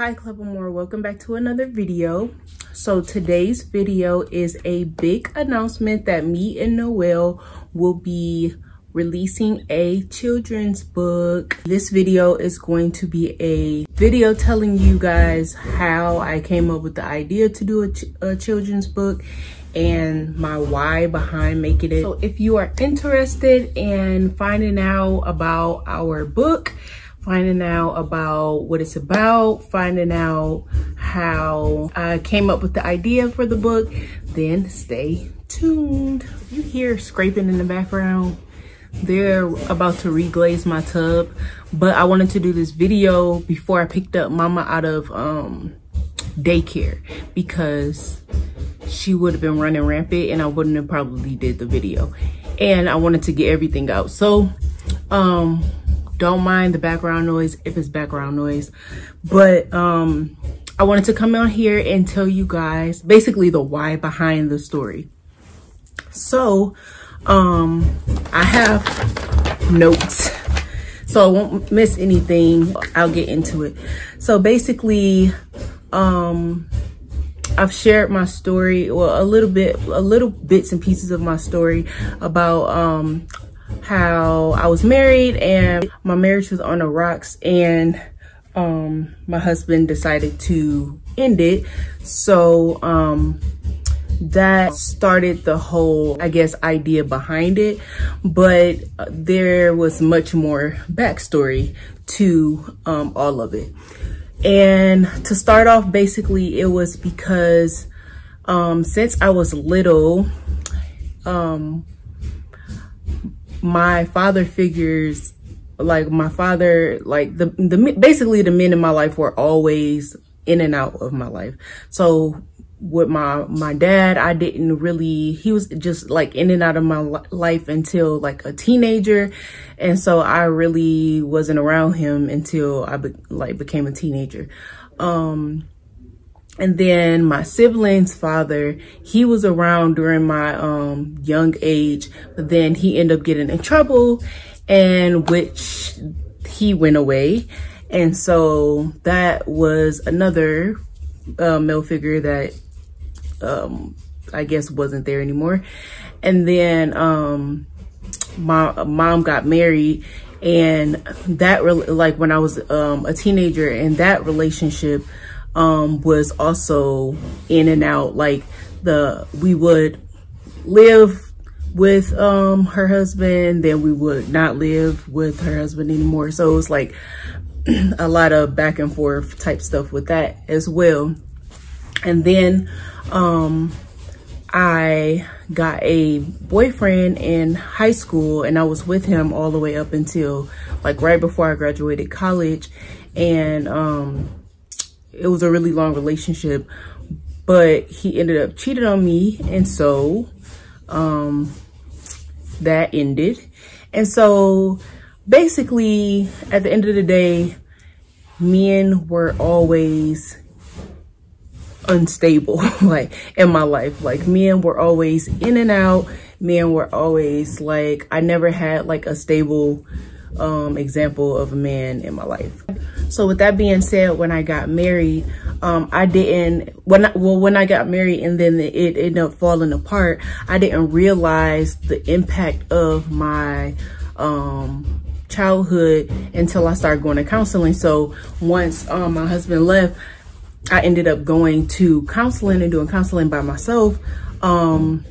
Hi Clevermore, welcome back to another video. So today's video is a big announcement that me and Noel will be releasing a children's book. This video is going to be a video telling you guys how I came up with the idea to do a children's book and my why behind making it. So if you are interested in finding out about our book, finding out about what it's about, finding out how I came up with the idea for the book, then stay tuned. You hear scraping in the background? They're about to reglaze my tub, but I wanted to do this video before I picked up Mama out of daycare because she would have been running rampant and I wouldn't have probably did the video. And I wanted to get everything out. So, don't mind the background noise if it's background noise, but I wanted to come out here and tell you guys basically the why behind the story. So I have notes so I won't miss anything. I'll get into it. So basically I've shared my story, well, a little bits and pieces of my story about how I was married and my marriage was on the rocks, and my husband decided to end it. So that started the whole, I guess, idea behind it, but there was much more backstory to all of it. And to start off, basically it was because since I was little, my father figures, like my father, like basically the men in my life were always in and out of my life. So with my dad, I didn't really, he was just like in and out of my life until like a teenager. And so I really wasn't around him until I became a teenager. And then my sibling's father, he was around during my young age, but then he ended up getting in trouble, and which he went away. And so that was another male figure that I guess wasn't there anymore. And then my mom got married, and that like when I was a teenager, and that relationship was also in and out. Like we would live with her husband, then we would not live with her husband anymore. So it was like a lot of back and forth type stuff with that as well. And then I got a boyfriend in high school, and I was with him all the way up until like right before I graduated college. And it was a really long relationship, but he ended up cheating on me, and so that ended. And so basically at the end of the day, men were always unstable like in my life. Like men were always in and out. Men were always like, I never had like a stable example of a man in my life. So with that being said, when I got married, when I got married and then it ended up falling apart, I didn't realize the impact of my childhood until I started going to counseling. So once my husband left, I ended up going to counseling and doing counseling by myself. And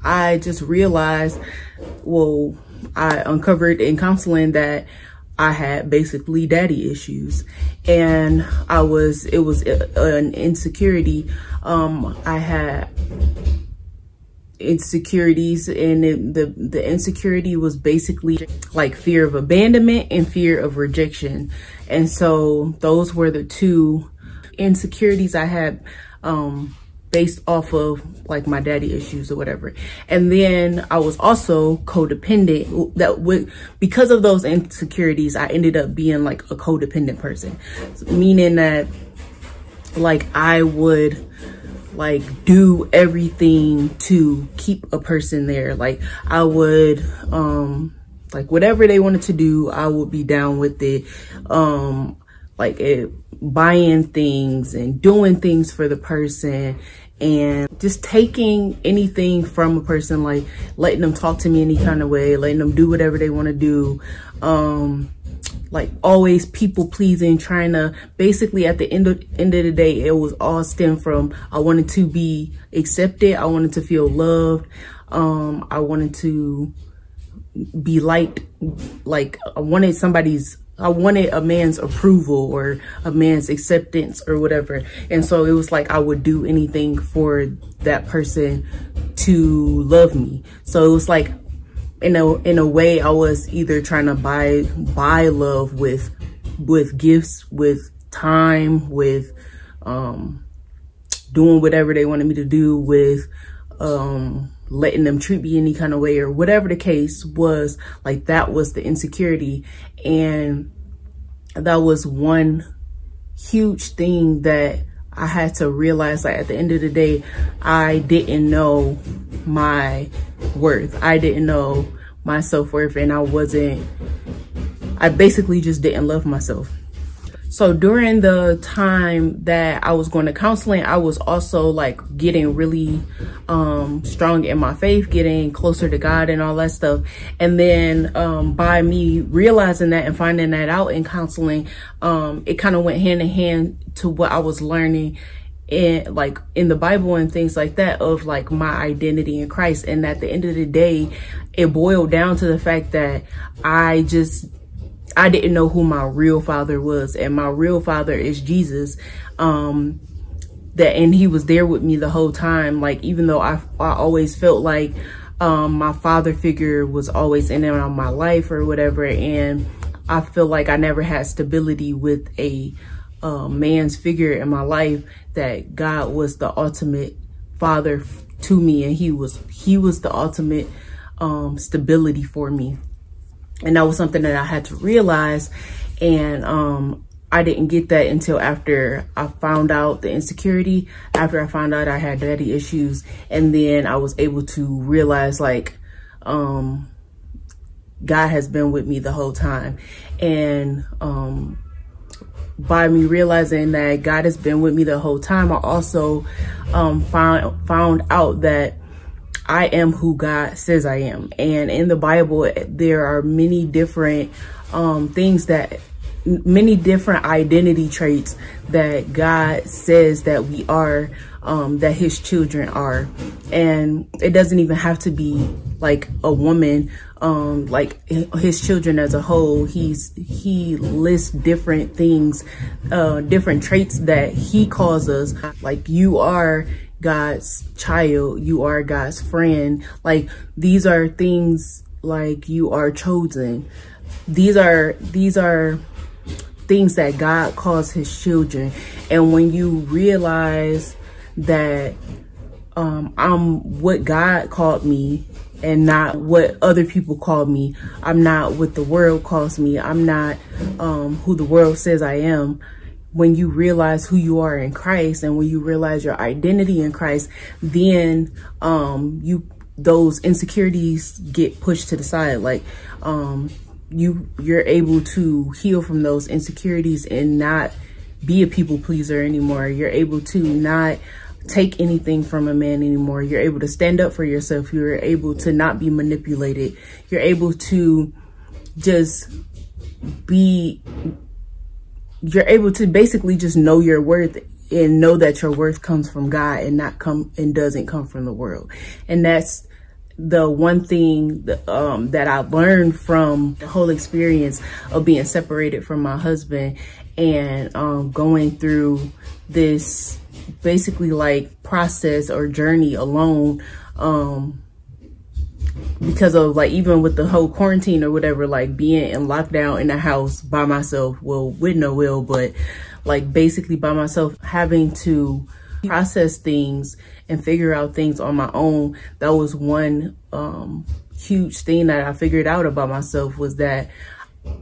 I just realized, well, I uncovered in counseling that I had basically daddy issues, and it was an insecurity. I had insecurities, and the insecurity was basically like fear of abandonment and fear of rejection. And so those were the two insecurities I had based off of like my daddy issues or whatever. And then I was also codependent. Because of those insecurities, I ended up being like a codependent person, meaning that like I would like do everything to keep a person there. Like I would like whatever they wanted to do, I would be down with it. buying things and doing things for the person, and just taking anything from a person, like letting them talk to me any kind of way, letting them do whatever they want to do. Like always people pleasing, trying to, basically at the end of the day, it was all stemmed from, I wanted to be accepted. I wanted to feel loved. I wanted to be liked. Like I wanted a man's approval or a man's acceptance or whatever. And so it was like I would do anything for that person to love me. So it was like, in a way, I was either trying to buy love with gifts, with time, with doing whatever they wanted me to do, with letting them treat me any kind of way, or whatever the case was. Like that was the insecurity. And that was one huge thing that I had to realize. Like at the end of the day, I didn't know my worth. I didn't know my self-worth, and I basically just didn't love myself. So during the time that I was going to counseling, I was also like getting really strong in my faith, getting closer to God and all that stuff. And then by me realizing that and finding that out in counseling, it kind of went hand in hand to what I was learning in the Bible and things like that, of like my identity in Christ. And at the end of the day, it boiled down to the fact that I didn't know who my real father was. And my real father is Jesus. And he was there with me the whole time. Like, even though I always felt like my father figure was always in and out of my life or whatever, and I feel like I never had stability with a man's figure in my life, that God was the ultimate father to me, and he was the ultimate stability for me. And that was something that I had to realize. And I didn't get that until after I found out the insecurity, after I found out I had daddy issues. And then I was able to realize, like, God has been with me the whole time. And by me realizing that God has been with me the whole time, I also found out that I am who God says I am. And in the Bible, there are many different many different identity traits that God says that we are, that his children are. And it doesn't even have to be like a woman, like his children as a whole. He lists different things, different traits that he calls us. Like, you are God's child, you are God's friend. Like, these are things, like, you are chosen. These are things that God calls his children. And when you realize that I'm what God called me and not what other people call me, I'm not what the world calls me, I'm not who the world says I am. When you realize who you are in Christ, and when you realize your identity in Christ, then those insecurities get pushed to the side. Like, you're able to heal from those insecurities and not be a people pleaser anymore. You're able to not take anything from a man anymore. You're able to stand up for yourself. You're able to not be manipulated. You're able to just you're able to basically just know your worth, and know that your worth comes from God and doesn't come from the world. And that's the one thing that I learned from the whole experience of being separated from my husband, and going through this basically like process or journey alone, because of, like, even with the whole quarantine or whatever, like being in lockdown in the house by myself, well, with Noel, but like basically by myself, having to process things and figure out things on my own. That was one huge thing that I figured out about myself, was that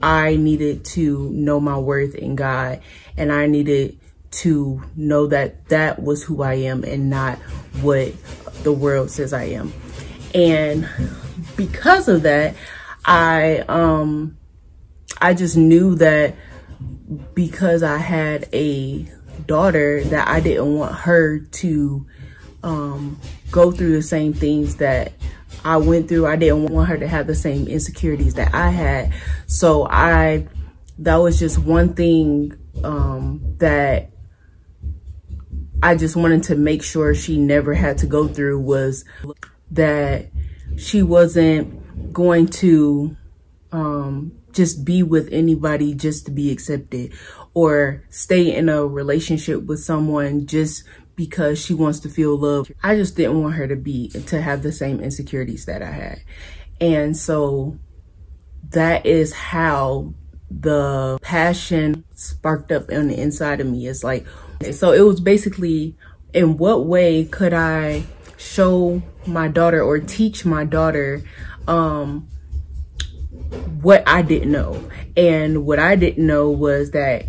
I needed to know my worth in God, and I needed to know that that was who I am and not what the world says I am. And because of that, I just knew that because I had a daughter, that I didn't want her to go through the same things that I went through. I didn't want her to have the same insecurities that I had. So that was just one thing that I just wanted to make sure she never had to go through, was that she wasn't going to just be with anybody just to be accepted, or stay in a relationship with someone just because she wants to feel loved. I just didn't want her to have the same insecurities that I had. And so that is how the passion sparked up on the inside of me. It's like, so it was basically, in what way could I show my daughter or teach my daughter what I didn't know? And what I didn't know was that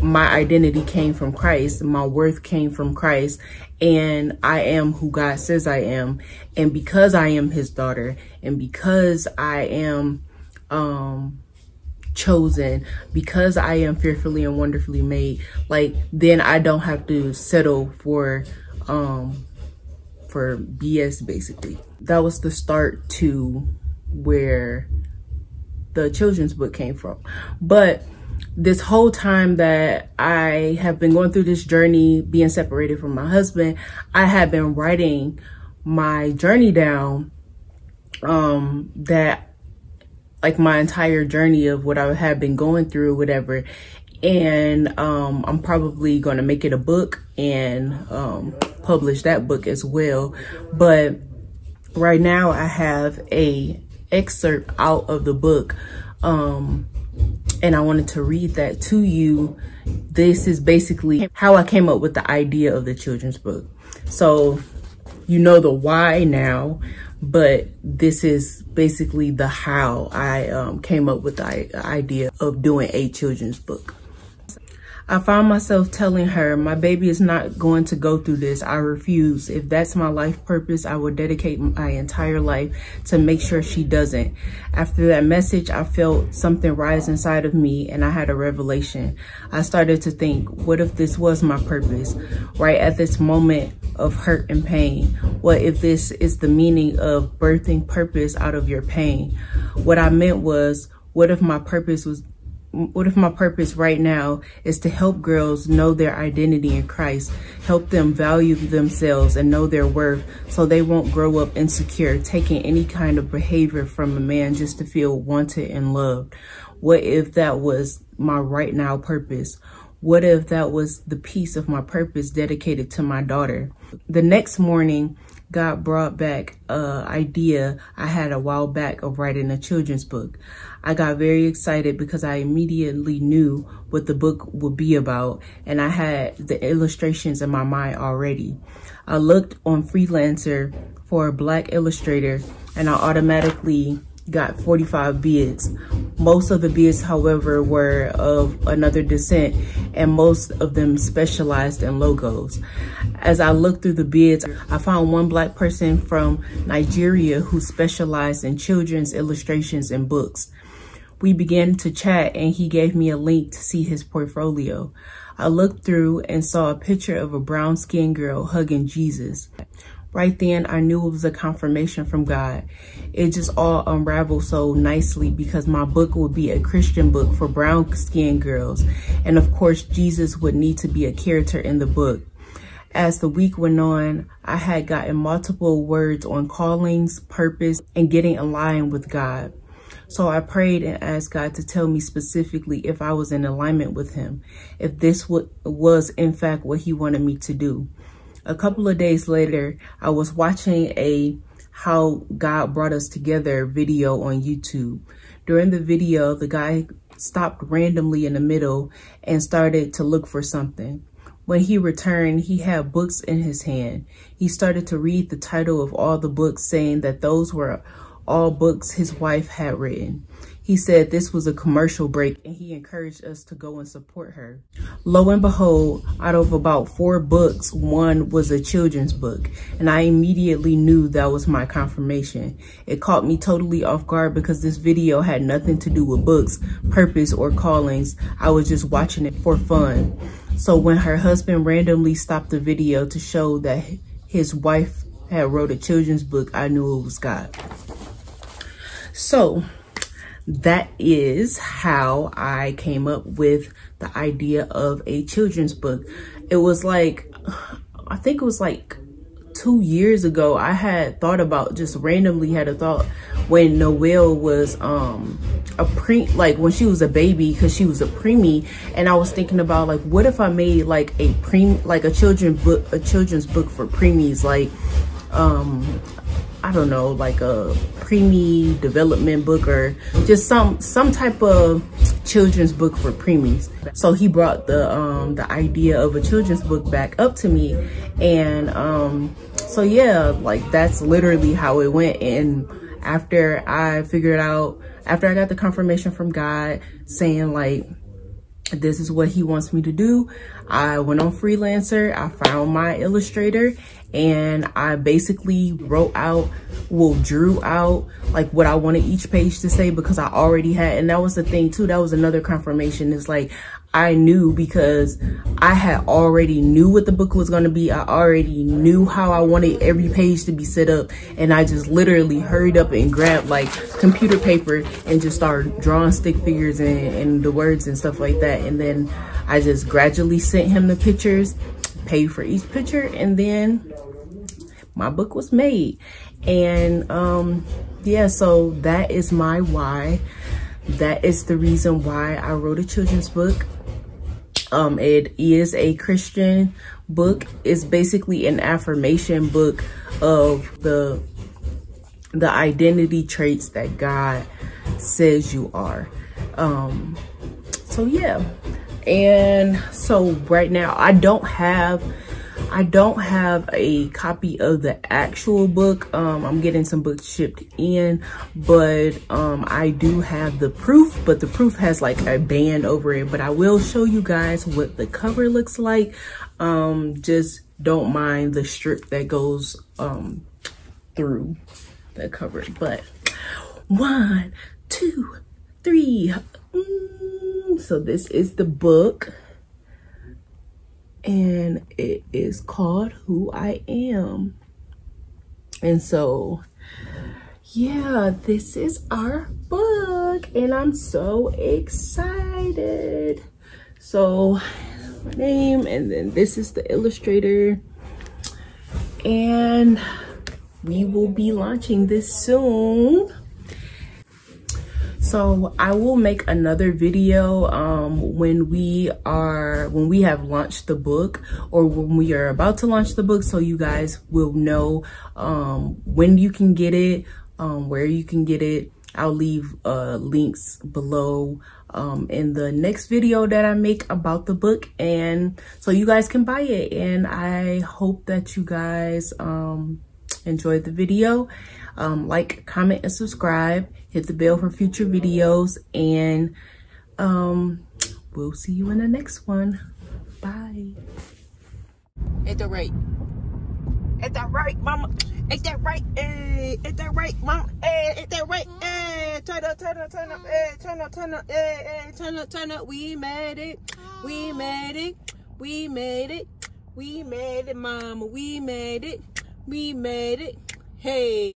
my identity came from Christ, my worth came from Christ, and I am who God says I am. And because I am his daughter, and because I am chosen, because I am fearfully and wonderfully made, like, then I don't have to settle for BS, basically. That was the start to where the children's book came from. But this whole time that I have been going through this journey, being separated from my husband, I have been writing my journey down, that, like, my entire journey of what I have been going through, whatever. And I'm probably going to make it a book and publish that book as well. But right now I have a excerpt out of the book, and I wanted to read that to you. This is basically how I came up with the idea of the children's book. So you know the why now, but this is basically the how I came up with the idea of doing a children's book. I found myself telling her, my baby is not going to go through this. I refuse. If that's my life purpose, I will dedicate my entire life to make sure she doesn't. After that message, I felt something rise inside of me, and I had a revelation. I started to think, what if this was my purpose? Right at this moment of hurt and pain? What if this is the meaning of birthing purpose out of your pain? What I meant was, what if my purpose right now is to help girls know their identity in Christ, help them value themselves and know their worth, so they won't grow up insecure, taking any kind of behavior from a man just to feel wanted and loved? What if that was my right now purpose? What if that was the piece of my purpose dedicated to my daughter? The next morning, God brought back an idea I had a while back of writing a children's book. I got very excited because I immediately knew what the book would be about, and I had the illustrations in my mind already. I looked on Freelancer for a Black illustrator, and I automatically got 45 bids. Most of the bids, however, were of another descent, and most of them specialized in logos. As I looked through the bids, I found one Black person from Nigeria who specialized in children's illustrations and books. We began to chat, and he gave me a link to see his portfolio. I looked through and saw a picture of a brown-skinned girl hugging Jesus. Right then, I knew it was a confirmation from God. It just all unraveled so nicely because my book would be a Christian book for brown-skinned girls. And of course, Jesus would need to be a character in the book. As the week went on, I had gotten multiple words on callings, purpose, and getting aligned with God. So I prayed and asked God to tell me specifically if I was in alignment with him, if this was in fact what he wanted me to do. A couple of days later, I was watching a How God Brought Us Together video on YouTube. During the video, the guy stopped randomly in the middle and started to look for something. When he returned, he had books in his hand. He started to read the title of all the books, saying that those were all books his wife had written. He He said this was a commercial break and he encouraged us to go and support her. Lo and behold, out of about 4 books, one was a children's book, and I immediately knew that was my confirmation. It caught me totally off guard because this video had nothing to do with books, purpose, or callings. I was just watching it for fun. So when her husband randomly stopped the video to show that his wife had wrote a children's book, I knew it was God. So that is how I came up with the idea of a children's book. It was like, I think it was like 2 years ago, I had thought about, just randomly had a thought when Noelle was when she was a baby, because she was a preemie, and I was thinking about like, what if I made like a children's book for preemies, like I don't know, like a preemie development book, or just some type of children's book for preemies. So he brought the idea of a children's book back up to me, and so yeah, like that's literally how it went. And after I got the confirmation from God saying like, this is what he wants me to do, I went on Freelancer, I found my illustrator, and I basically drew out like what I wanted each page to say, because I already had, and that was the thing too, that was another confirmation. It's like, I knew, because I had already knew what the book was going to be. I already knew how I wanted every page to be set up, and I just literally hurried up and grabbed like computer paper and just started drawing stick figures and the words and stuff like that. And then I just gradually sent him the pictures, paid for each picture, and then my book was made. And yeah, so that is my why. That is the reason why I wrote a children's book. It is a Christian book. It's basically an affirmation book of the identity traits that God says you are. So yeah, and so right now I don't have a copy of the actual book. I'm getting some books shipped in, but I do have the proof, but the proof has like a band over it. But I will show you guys what the cover looks like. Just don't mind the strip that goes through the cover. But 1, 2, 3. So this is the book, and it is called Who I Am. And so yeah, this is our book, and I'm so excited. So my name, and then this is the illustrator, and we will be launching this soon. So I will make another video when we have launched the book, or when we are about to launch the book, so you guys will know when you can get it, where you can get it. I'll leave links below in the next video that I make about the book, and so you guys can buy it. And I hope that you guys enjoyed the video. Like, comment, and subscribe. Hit the bell for future videos, and we'll see you in the next one. Bye. At the right. At that right, mama. At that right. At that right, mama. At that right. Turn up, turn up, turn up. Turn up, turn up. Turn up, turn up. We made it. We made it. We made it. We made it, mama. We made it. We made it. Hey.